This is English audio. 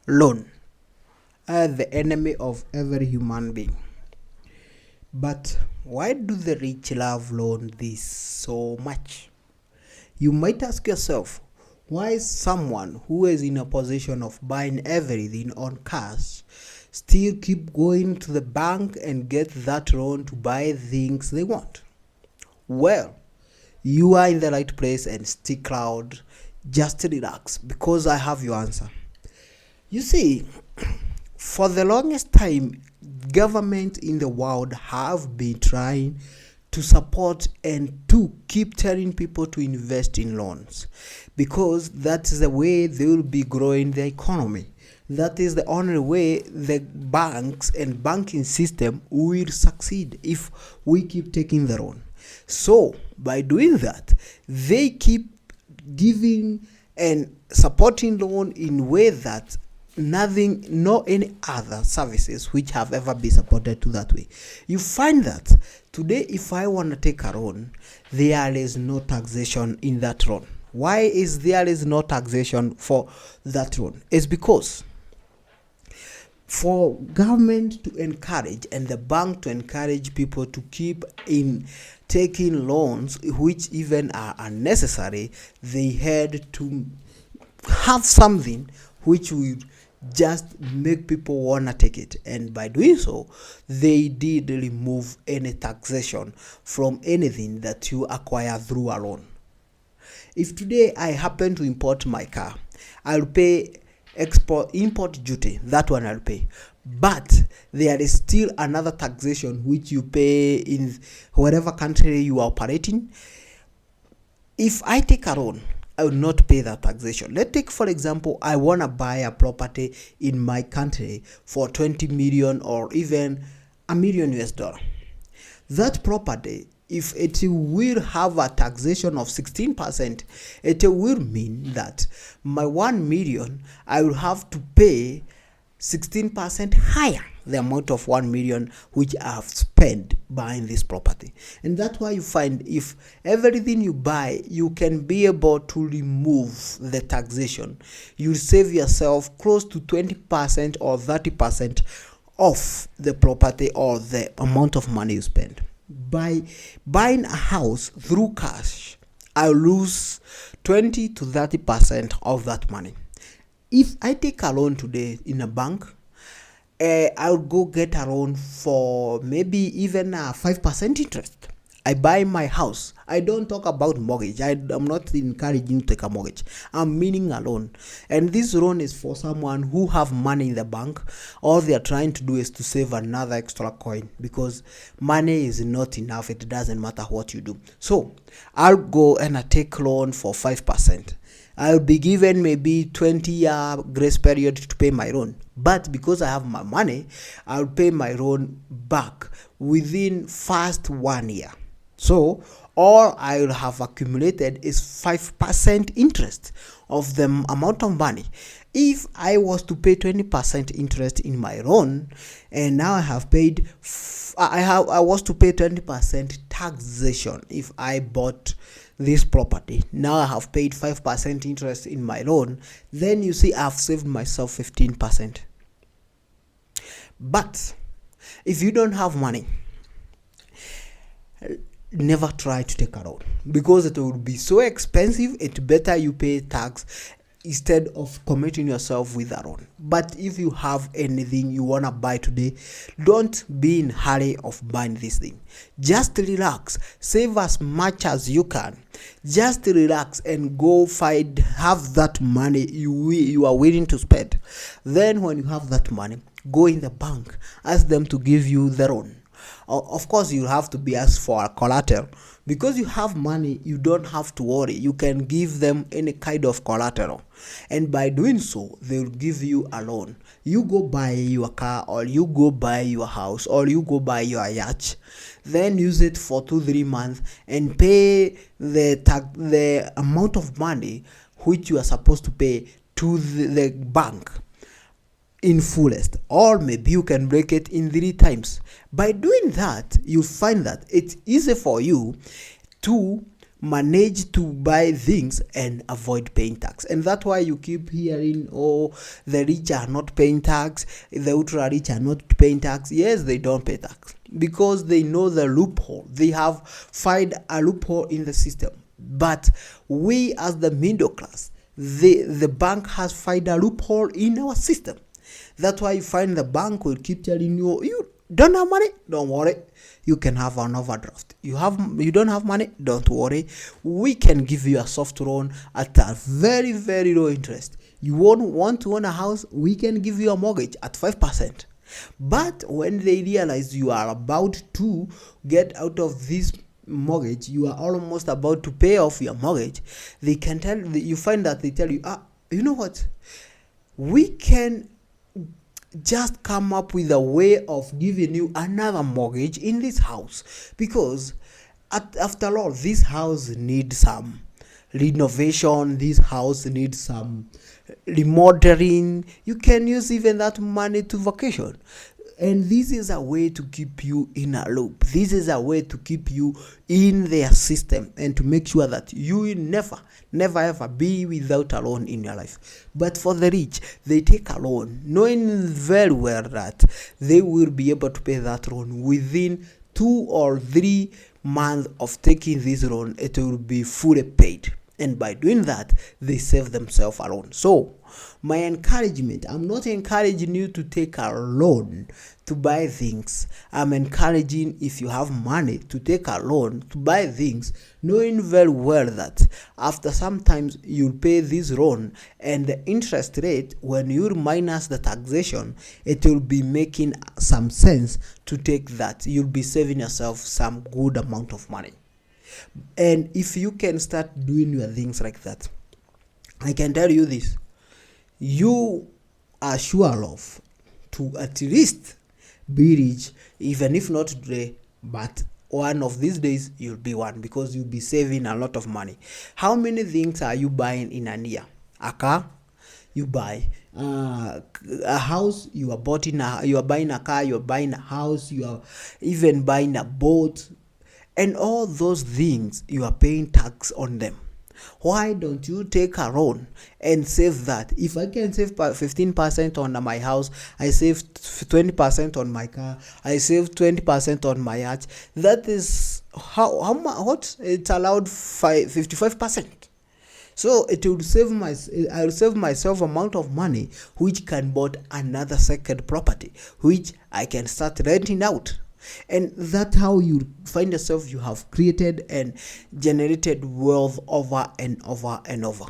Loan are the enemy of every human being. But why do the rich love loan this so much? You might ask yourself, why someone who is in a position of buying everything on cash still keep going to the bank and get that loan to buy things they want? Well, you are in the right place and stick around. Just relax because I have your answer. You see, for the longest time, government in the world have been trying to support and to keep telling people to invest in loans because that's the way they will be growing the economy. That is the only way the banks and banking system will succeed if we keep taking the loan. So by doing that, they keep giving and supporting loan in way that no any other services which have ever been supported to that way. You find that today if I want to take a loan, there is no taxation in that loan. Why is there is no taxation for that loan? It's because for government to encourage and the bank to encourage people to keep in taking loans which even are unnecessary, they had to have something which would just make people wanna take it, and by doing so they did remove any taxation from anything that you acquire through a loan. If today I happen to import my car, I'll pay import duty, that one I'll pay, but there is still another taxation which you pay in whatever country you are operating. If I take a loan, I will not pay that taxation. Let's take, for example, I want to buy a property in my country for 20 million or even $1 million US. That property, if it will have a taxation of 16%, it will mean that my 1 million, I will have to pay 16% higher the amount of 1 million which I have spent buying this property. And that's why you find if everything you buy, you can be able to remove the taxation, you'll save yourself close to 20% or 30% of the property or the amount of money you spend. By buying a house through cash, I'll lose 20 to 30% of that money. If I take a loan today in a bank, I'll go get a loan for maybe even a 5% interest. I buy my house. I don't talk about mortgage. I'm not encouraging to take a mortgage. I'm meaning a loan. And this loan is for someone who have money in the bank. All they are trying to do is to save another extra coin because money is not enough. It doesn't matter what you do. So I'll go and I take loan for 5%. I'll be given maybe 20-year grace period to pay my loan. But because I have my money, I'll pay my loan back within first 1 year. So all I will have accumulated is 5% interest of the amount of money. If I was to pay 20% interest in my loan, and now I have paid, I was to pay 20% taxation if I bought this property. Now I have paid 5% interest in my loan. Then you see I've saved myself 15%. But if you don't have money, never try to take a loan because it will be so expensive. It's better you pay tax instead of committing yourself with a loan. But if you have anything you want to buy today, don't be in hurry of buying this thing. Just relax, save as much as you can. Just relax and go have that money you are willing to spend. Then when you have that money, go in the bank, ask them to give you the loan. Of course, you have to be asked for a collateral. Because you have money, you don't have to worry. You can give them any kind of collateral. And by doing so, they will give you a loan. You go buy your car, or you go buy your house, or you go buy your yacht. Then use it for 2-3 months and pay the amount of money which you are supposed to pay to the bank in fullest, or maybe you can break it in 3 times. By doing that, you find that it's easy for you to manage to buy things and avoid paying tax. And that's why you keep hearing, oh, the rich are not paying tax, the ultra rich are not paying tax. Yes, they don't pay tax because they know the loophole. They have found a loophole in the system. But we as the middle class, the bank has found a loophole in our system. That's why you find the bank will keep telling you, you don't have money, don't worry, you can have an overdraft. You don't have money, don't worry, we can give you a soft loan at a very, very low interest. You won't want to own a house, we can give you a mortgage at 5%. But when they realize you are about to get out of this mortgage, you are almost about to pay off your mortgage, they can tell you, find that they tell you, you know what, we can just come up with a way of giving you another mortgage in this house, because after all, this house needs some renovation, this house needs some remodeling. You can use even that money to vacation. And this is a way to keep you in a loop. This is a way to keep you in their system and to make sure that you will never ever be without a loan in your life. But for the rich, they take a loan knowing very well that they will be able to pay that loan within 2 or 3 months of taking this loan. It will be fully paid. And by doing that, they save themselves a loan. So my encouragement, I'm not encouraging you to take a loan to buy things. I'm encouraging, if you have money, to take a loan to buy things, knowing very well that after sometimes you'll pay this loan, and the interest rate, when you minus the taxation, it will be making some sense to take that. You'll be saving yourself some good amount of money. And if you can start doing your things like that, I can tell you this, you are sure of to at least be rich, even if not today, but one of these days you'll be one, because you'll be saving a lot of money. How many things are you buying in a year? A car you buy, a house you are you are buying a car, you are buying a house, you are even buying a boat. And all those things, you are paying tax on them. Why don't you take a loan and save that? If I can save 15% on my house, I save 20% on my car, I save 20% on my yacht. That is what it's allowed 55%. So it will save I will save myself amount of money, which can buy another second property, which I can start renting out. And that's how you find yourself, you have created and generated wealth over and over and over.